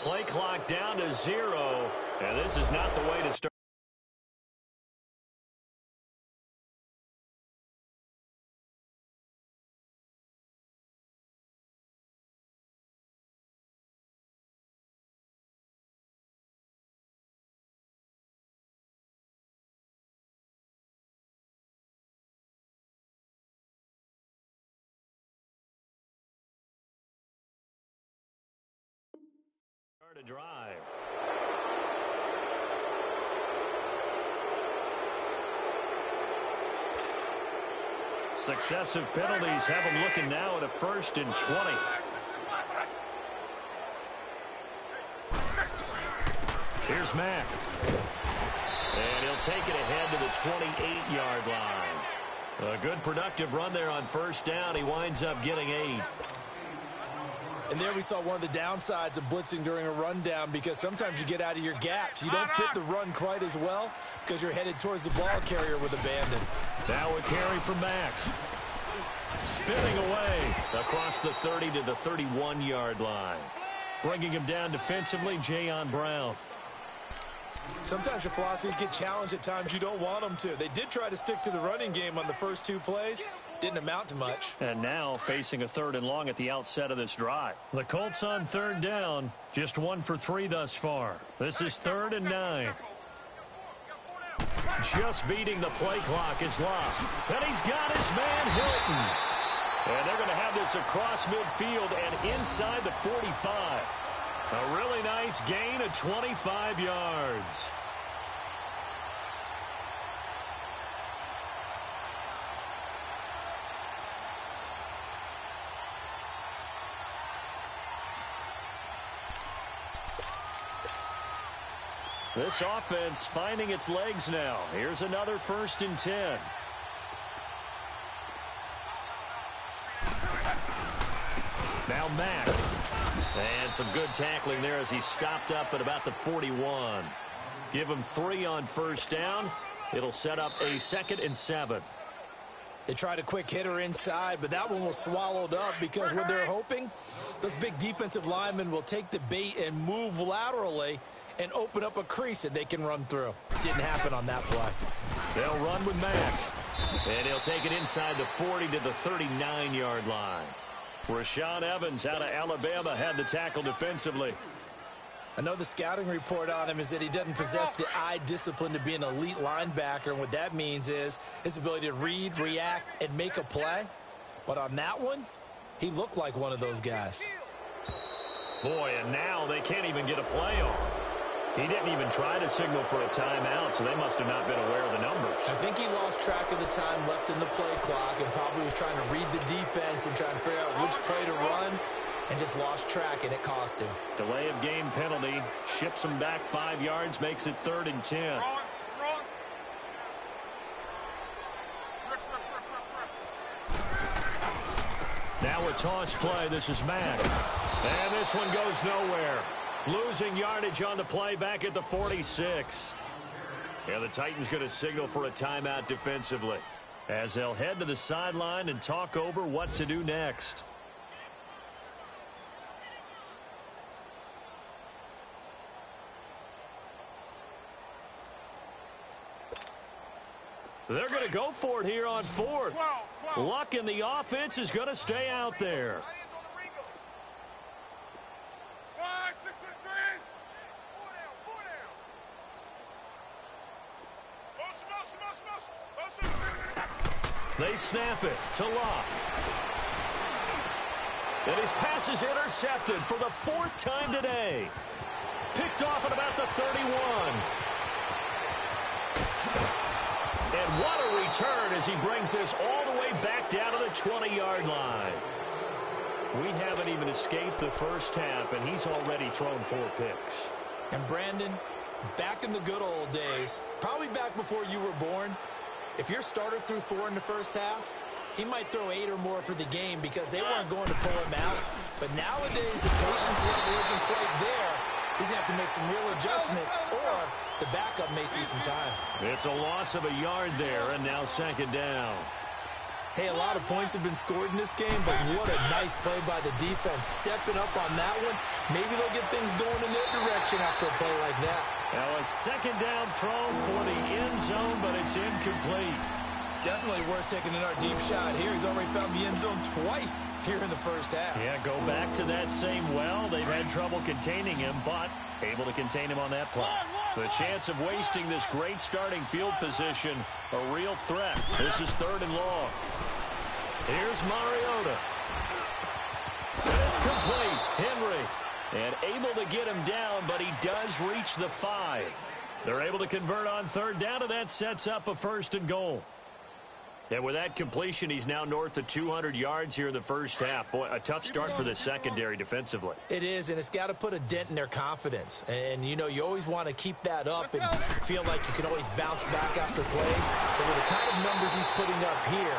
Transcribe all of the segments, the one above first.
play clock down to 0. And this is not the way to start. To drive. Successive penalties have him looking now at a 1st and 20. Here's Mack. And he'll take it ahead to the 28-yard line. A good productive run there on 1st down. He winds up getting 8. And there we saw one of the downsides of blitzing during a rundown, because sometimes you get out of your gaps. You don't fit the run quite as well because you're headed towards the ball carrier with abandon. Now a carry from Mack. Spinning away across the 30 to the 31-yard line. Bringing him down defensively, Jayon Brown. Sometimes your philosophies get challenged at times you don't want them to. They did try to stick to the running game on the first 2 plays. Didn't amount to much. And now facing a 3rd and long at the outset of this drive. The Colts on 3rd down. Just 1 for 3 thus far. This is 3rd and 9. Just beating the play clock is Lott. And he's got his man Hilton. And they're going to have this across midfield and inside the 45. A really nice gain of 25 yards. This offense finding its legs now. Here's another 1st and 10. Now Mack. And some good tackling there as he stopped up at about the 41. Give him 3 on 1st down. It'll set up a 2nd and 7. They tried a quick hitter inside, but that one was swallowed up because what they're hoping, those big defensive linemen will take the bait and move laterally and open up a crease that they can run through. Didn't happen on that play. They'll run with Mack. And he'll take it inside the 40 to the 39-yard line. Rashaan Evans out of Alabama had the tackle defensively. I know the scouting report on him is that he doesn't possess the eye discipline to be an elite linebacker. And what that means is his ability to read, react, and make a play. But on that one, he looked like one of those guys. Boy, and now they can't even get a play off. He didn't even try to signal for a timeout, so they must have not been aware of the numbers. I think he lost track of the time left in the play clock and probably was trying to read the defense and trying to figure out which play to run and just lost track, and it cost him. Delay of game penalty. Ships him back 5 yards, makes it 3rd and 10. Now a toss play. This is Mack. And this one goes nowhere. Losing yardage on the play back at the 46. And the Titans going to signal for a timeout defensively as they'll head to the sideline and talk over what to do next. They're going to go for it here on 4th. Luck in the offense is going to stay out there. They snap it to Lott. And his pass is intercepted for the 4th time today. Picked off at about the 31. And what a return as he brings this all the way back down to the 20-yard line. We haven't even escaped the first half, and he's already thrown 4 picks. And Brandon, back in the good old days, probably back before you were born, if your starter threw 4 in the first half, he might throw 8 or more for the game because they weren't going to pull him out. But nowadays, the patience level isn't quite there. He's going to have to make some real adjustments, or the backup may see some time. It's a loss of a yard there, and now 2nd down. Hey, a lot of points have been scored in this game, but what a nice play by the defense. Stepping up on that one, maybe they'll get things going in their direction after a play like that. Now a second down throw for the end zone, but it's incomplete. Definitely worth taking another deep shot here. He's already found the end zone twice here in the first half. Yeah, go back to that same well. They've had trouble containing him, but able to contain him on that play. The chance of wasting this great starting field position, a real threat. This is 3rd and long. Here's Mariota. And it's complete. Henry. And able to get him down, but he does reach the 5. They're able to convert on 3rd down, and that sets up a 1st and goal. And with that completion, he's now north of 200 yards here in the first half. Boy, a tough start for the secondary defensively. It is, and it's got to put a dent in their confidence. And, you know, you always want to keep that up and feel like you can always bounce back after plays. But with the kind of numbers he's putting up here,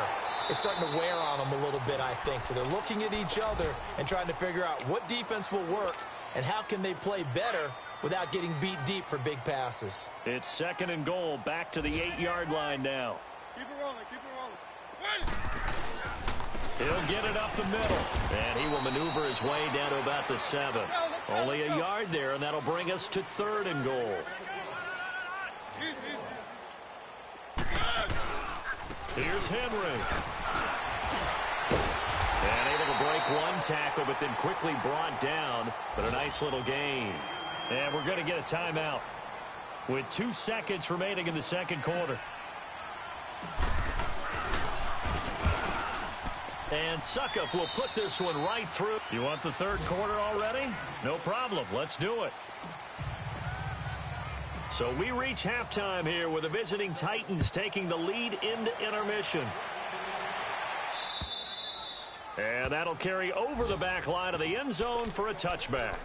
it's starting to wear on them a little bit, I think. So they're looking at each other and trying to figure out what defense will work and how can they play better without getting beat deep for big passes. It's 2nd and goal, back to the 8-yard line now. Keep it rolling, keep it rolling. He'll get it up the middle, and he will maneuver his way down to about the 7. Only a yard there, and that'll bring us to 3rd and goal. Here's Henry. And able to break one tackle, but then quickly brought down. But a nice little gain. And we're going to get a timeout with 2 seconds remaining in the second quarter. And Suckup will put this one right through. You want the 3rd quarter already? No problem. Let's do it. So we reach halftime here with the visiting Titans taking the lead into intermission. And that'll carry over the back line of the end zone for a touchback.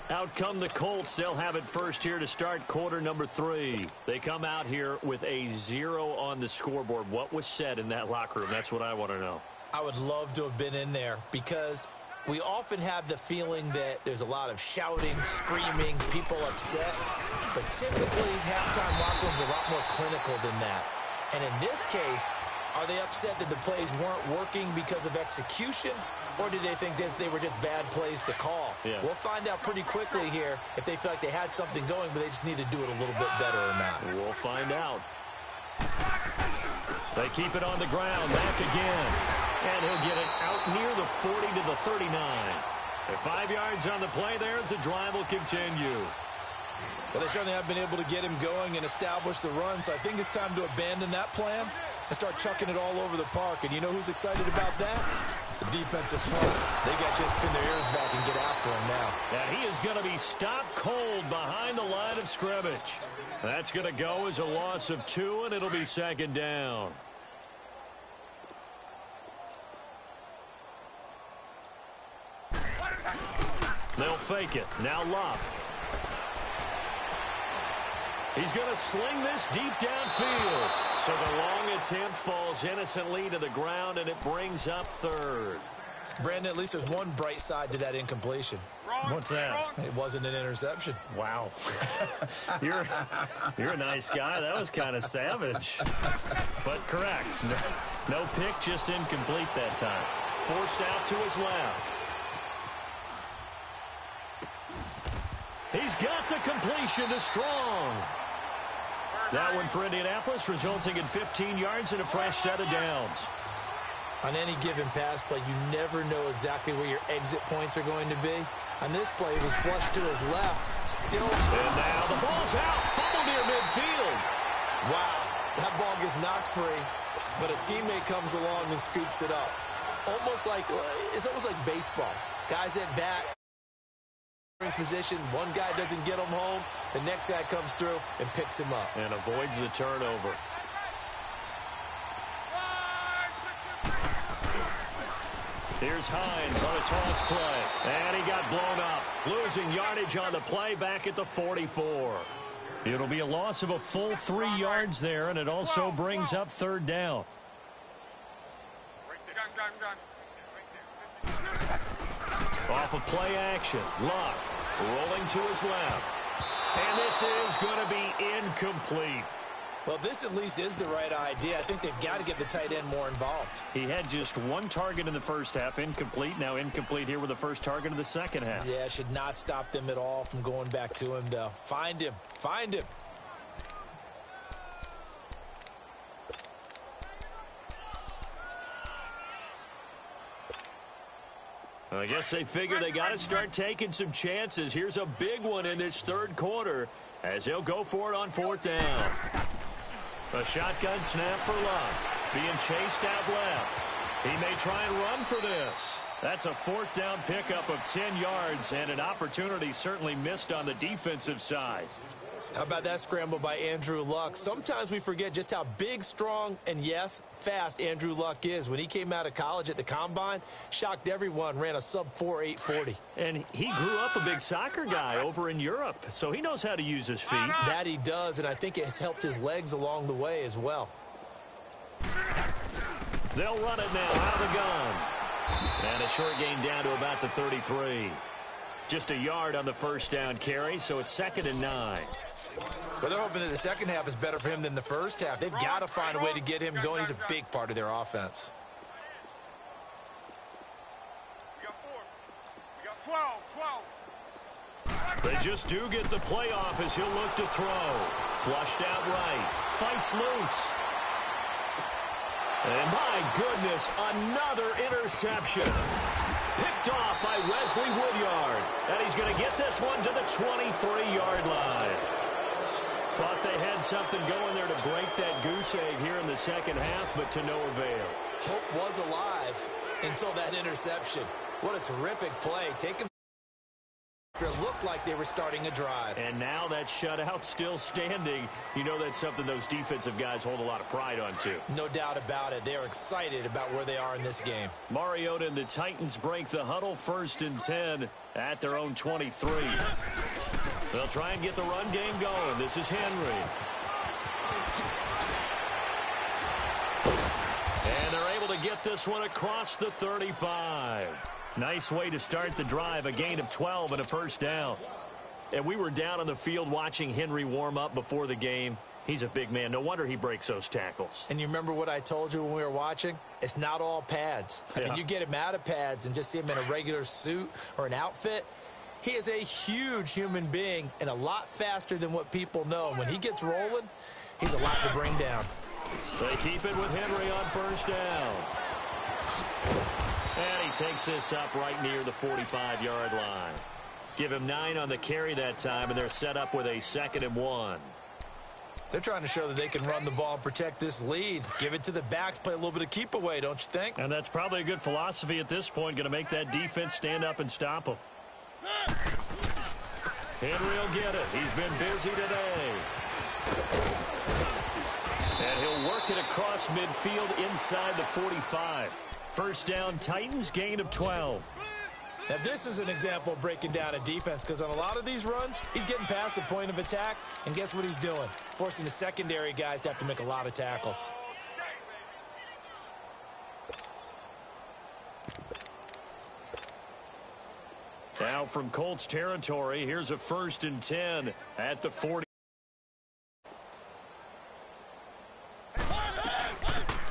Out come the Colts. They'll have it first here to start quarter number 3. They come out here with a 0 on the scoreboard. What was said in that locker room? That's what I want to know. I would love to have been in there because we often have the feeling that there's a lot of shouting, screaming, people upset. But typically, halftime locker rooms are a lot more clinical than that. And in this case, are they upset that the plays weren't working because of execution? Or do they think they were just bad plays to call? Yeah. We'll find out pretty quickly here if they feel like they had something going, but they just need to do it a little bit better or not. We'll find out. They keep it on the ground. Back again. And he'll get it out near the 40 to the 39. At 5 yards on the play there as the drive will continue. Well, they certainly have been able to get him going and establish the run, so I think it's time to abandon that plan and start chucking it all over the park. And you know who's excited about that? The defensive front. They got just pin their ears back and get after him now. And he is going to be stopped cold behind the line of scrimmage. That's going to go as a loss of 2, and it'll be 2nd down. They'll fake it. Now Lop. He's going to sling this deep downfield. So the long attempt falls innocently to the ground, and it brings up 3rd. Brandon, at least there's one bright side to that incompletion. What's that? It wasn't an interception. Wow. You're a nice guy. That was kind of savage. But correct. No pick, just incomplete that time. Forced out to his left. He's got the completion to Strong. That one for Indianapolis, resulting in 15 yards and a fresh set of downs. On any given pass play, you never know exactly where your exit points are going to be. On this play, it was flushed to his left. Still. And now the ball's out. Fumble near midfield. Wow. That ball gets knocked free, but a teammate comes along and scoops it up. It's almost like baseball. Guys at bat. Position, one guy doesn't get him home, the next guy comes through and picks him up and avoids the turnover. Here's Hines on a toss play, and he got blown up, losing yardage on the play back at the 44. It'll be a loss of a full 3 yards there, and it also brings up 3rd down. Off of play action, Luck rolling to his left. And this is going to be incomplete. Well, this at least is the right idea. I think they've got to get the tight end more involved. He had just one target in the first half, incomplete. Now incomplete here with the first target of the second half. Yeah, should not stop them at all from going back to him, though. Find him. Find him. I guess they figure they got to start taking some chances. Here's a big one in this third quarter as he'll go for it on fourth down. A shotgun snap for Luck. Being chased out left. He may try and run for this. That's a fourth down pickup of 10 yards and an opportunity certainly missed on the defensive side. How about that scramble by Andrew Luck? Sometimes we forget just how big, strong, and, yes, fast Andrew Luck is. When he came out of college at the Combine, shocked everyone, ran a sub-4 840. And he grew up a big soccer guy over in Europe, so he knows how to use his feet. That he does, and I think it has helped his legs along the way as well. They'll run it now out of the gun. And a short gain down to about the 33. Just a yard on the first down carry, so it's 2nd and 9. Well, they're hoping that the second half is better for him than the first half. They've got to find a way to get him going. He's a big part of their offense. We got 4. We got 12. They just do get the playoff as he'll look to throw. Flushed out right. Fights loose. And my goodness, another interception. Picked off by Wesley Woodyard. And he's going to get this one to the 23-yard line. Thought they had something going there to break that goose egg here in the second half, but to no avail. Hope was alive until that interception. What a terrific play. Taken after it looked like they were starting a drive. And now that shutout still standing. You know that's something those defensive guys hold a lot of pride on, too. No doubt about it. They are excited about where they are in this game. Mariota and the Titans break the huddle 1st and 10 at their own 23. They'll try and get the run game going. This is Henry. And they're able to get this one across the 35. Nice way to start the drive, a gain of 12 and a first down. And we were down on the field watching Henry warm up before the game. He's a big man. No wonder he breaks those tackles. And you remember what I told you when we were watching? It's not all pads. I mean, you get him out of pads and just see him in a regular suit or an outfit. He is a huge human being and a lot faster than what people know. And when he gets rolling, he's a lot to bring down. They keep it with Henry on first down. And he takes this up right near the 45-yard line. Give him 9 on the carry that time, and they're set up with a 2nd and 1. They're trying to show that they can run the ball and protect this lead. Give it to the backs, play a little bit of keep away, don't you think? And that's probably a good philosophy at this point, going to make that defense stand up and stop them. Henry will get it. He's been busy today. And he'll work it across midfield inside the 45. First down, Titans, gain of 12. Now, this is an example of breaking down a defense because on a lot of these runs, he's getting past the point of attack, and guess what he's doing? Forcing the secondary guys to have to make a lot of tackles. Now from Colts territory, here's a 1st and 10 at the 40.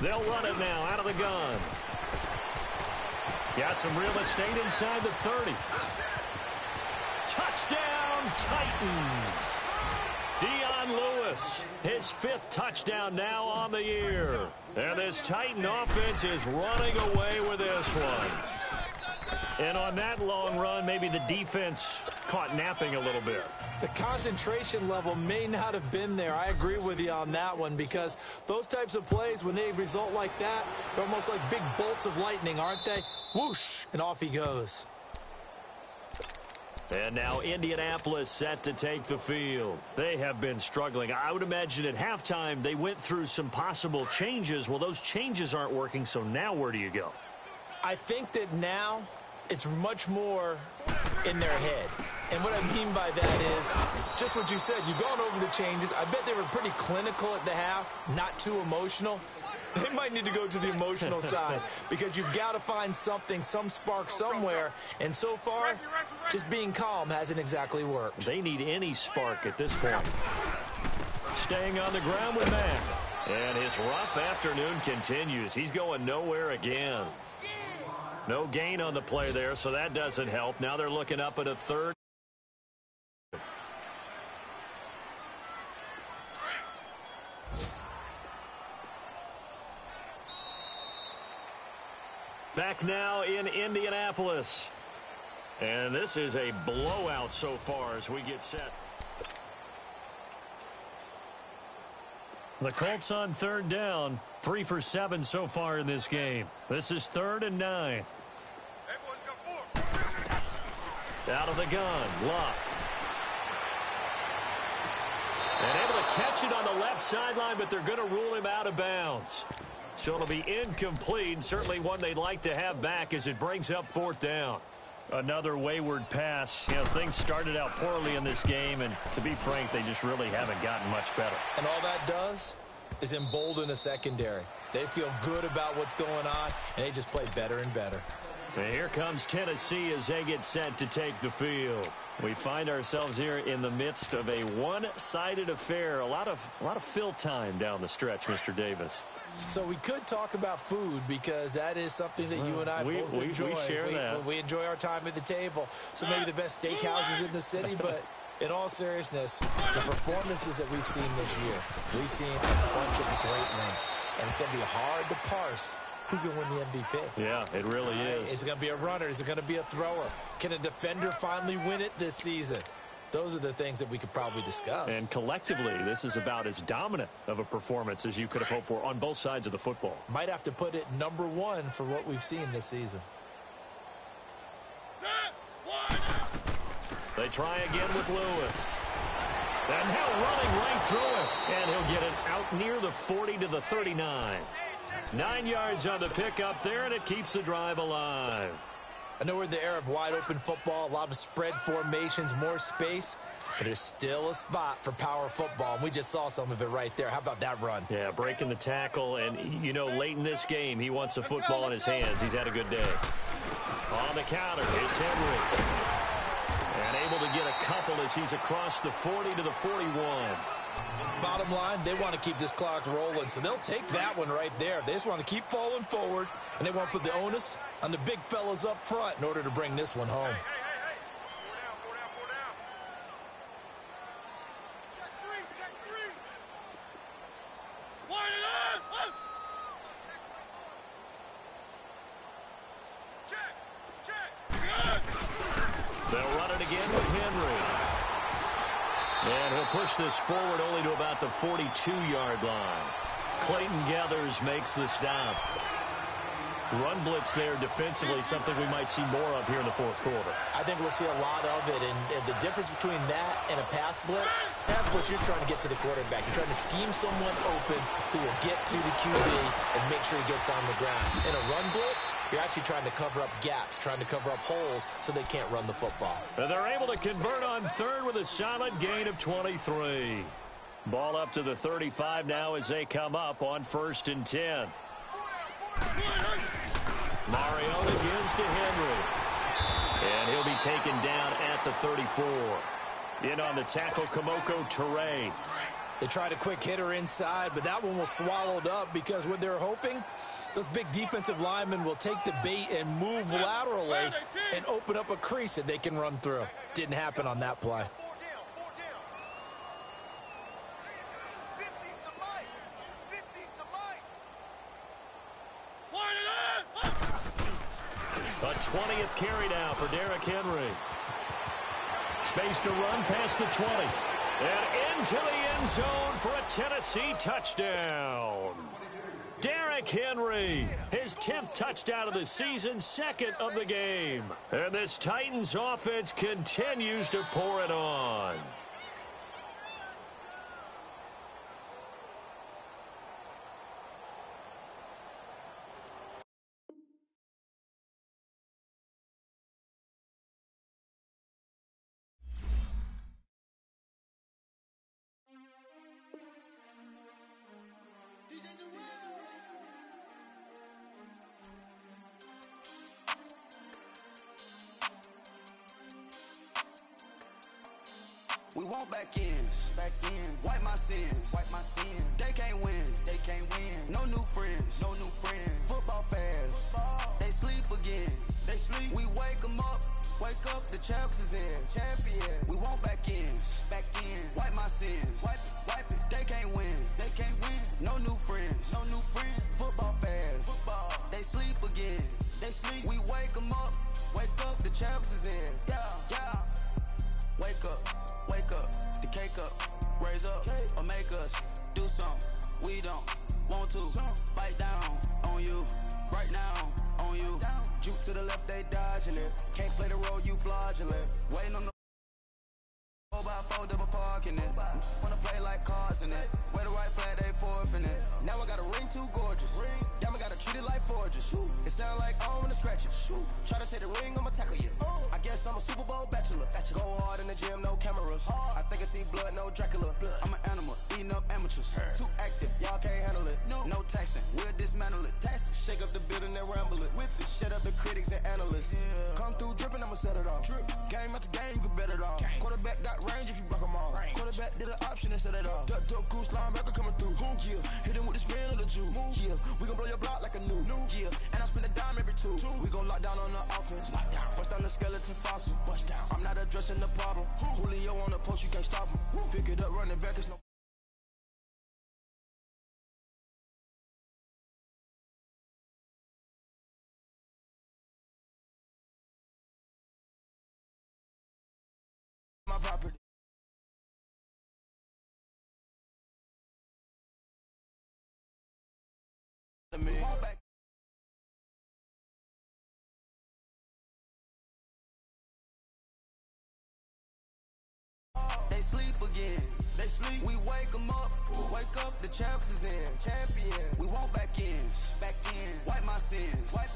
They'll run it now out of the gun. Got some real estate inside the 30. Touchdown, Titans. Dion Lewis, his 5th touchdown now on the year. And this Titan offense is running away with this one. And on that long run, maybe the defense caught napping a little bit. The concentration level may not have been there. I agree with you on that one because those types of plays, when they result like that, they're almost like big bolts of lightning, aren't they? Whoosh, and off he goes. And now Indianapolis set to take the field. They have been struggling. I would imagine at halftime they went through some possible changes. Well, those changes aren't working, so now where do you go? I think that now it's much more in their head. And what I mean by that is just what you said. You've gone over the changes. I bet they were pretty clinical at the half, not too emotional. They might need to go to the emotional side because you've got to find something, some spark somewhere. And so far, just being calm hasn't exactly worked. They need any spark at this point. staying on the ground with Mack. And his rough afternoon continues. He's going nowhere again. No gain on the play there, so that doesn't help. Now they're looking up at a third. Back now in Indianapolis. And this is a blowout so far as we get set. The Colts on third down. 3 for 7 so far in this game. This is 3rd and 9. Out of the gun, Luck. And able to catch it on the left sideline, but they're going to rule him out of bounds. So it'll be incomplete, certainly one they'd like to have back as it brings up 4th down. Another wayward pass. You know, things started out poorly in this game, and to be frank, they just really haven't gotten much better. And all that does is embolden a secondary. They feel good about what's going on, and they just play better and better. And here comes Tennessee as they get set to take the field. We find ourselves here in the midst of a one-sided affair. A lot of fill time down the stretch, Mr. Davis. So we could talk about food because that is something that you and I both enjoy. We share that. We enjoy our time at the table. So maybe the best steakhouses in the city, but in all seriousness, the performances that we've seen this year, we've seen a bunch of great ones. And it's going to be hard to parse who's going to win the MVP. Yeah, it really is. Is it going to be a runner? Is it going to be a thrower? Can a defender finally win it this season? Those are the things that we could probably discuss. And collectively, this is about as dominant of a performance as you could have hoped for on both sides of the football. Might have to put it number 1 for what we've seen this season. They try again with Lewis. And now running right through it. And he'll get it out near the 40 to the 39. 9 yards on the pickup there, and it keeps the drive alive. I know we're in the era of wide-open football, a lot of spread formations, more space, but there's still a spot for power football, and we just saw some of it right there. How about that run? Yeah, breaking the tackle, and, you know, late in this game, he wants the football in his hands. He's had a good day. On the counter, it's Henry. And able to get a couple as he's across the 40 to the 41. Bottom line, they want to keep this clock rolling, so they'll take that one right there. They just want to keep falling forward, and they want to put the onus on the big fellas up front in order to bring this one home. Hey. 4 down. Check three. Line it up. Check. They'll run it again with Henry. And he'll push this forward only to about the 42-yard line. Clayton Gathers makes the stop. Run blitz there defensively, something we might see more of here in the 4th quarter. I think we'll see a lot of it, and the difference between that and a pass blitz, you're trying to get to the quarterback. You're trying to scheme someone open who will get to the QB and make sure he gets on the ground. In a run blitz, you're actually trying to cover up gaps, trying to cover up holes so they can't run the football. And they're able to convert on third with a solid gain of 23. Ball up to the 35 now as they come up on 1st and 10. Mariota gives to Henry. And he'll be taken down at the 34. In on the tackle, Kamoko Toure. They tried a quick hitter inside, but that one was swallowed up because what they're hoping, those big defensive linemen will take the bait and move laterally and open up a crease that they can run through. Didn't happen on that play. 50's the mic. 50's the mic. A 20th carry now for Derrick Henry. Space to run past the 20. And into the end zone for a Tennessee touchdown. Derrick Henry, his 10th touchdown of the season, 2nd of the game. And this Titans offense continues to pour it on. want back ends. Back ends. Wipe my sins. Wipe my sins. They can't win. They can't win. No new friends. No new friends. Football fans. Football. They sleep again. They sleep. We wake them up. Wake up, the champs is in. Champion. We want back ends. Back in. Wipe my sins. Wipe it. Wipe it. They can't win. They can't win. No new friends. No new friends. Football fans. Football. They sleep again. They sleep. We wake them up. Wake up, the champs is in. Yeah, yeah. Wake up. Wake up. The cake up. Raise up. Or make us do something. We don't want to. Bite down on you. Right now. On you. Juke to the left, they dodging it. Can't play the role, you fraudulent. Waiting on the 4x4 double parking it. Wanna play like cars in it. Where the right flag, they forfeiting it. Now I got a ring too gorgeous. Damn, I gotta treat it like forges. It sound like I wanna scratch it. Try to take the ring, I'ma tackle you. I guess I'm a Super Bowl bachelor. Go hard in the gym, no cameras. I think I see blood, no Dracula. I'm an animal, eating up amateurs. Too active, y'all can't handle it. No taxing, we'll dismantle it. Shake up the building and ramble it. With it, shut up the critics and analysts. Come through dripping, I'ma set it off. Game after game, you can bet it off. Quarterback got range if you block them all. Quarterback did an option and set it off. Duck, goose, linebacker coming through. Yeah, hit him with the spin of the Jew. Yeah, we gon' blow your block like a new. Yeah, and I spend a dime every two. We gon' lock down on the offense. Bust down the skeleton fossil. Bust down. I'm not addressing the problem. Julio on the post, you can't stop him. Pick it up, running back, it's no. My property. They sleep again. They sleep. We wake them up. Wake up, the champs is in. Champion. We want back ends. Back in. Wipe my sins. Wipe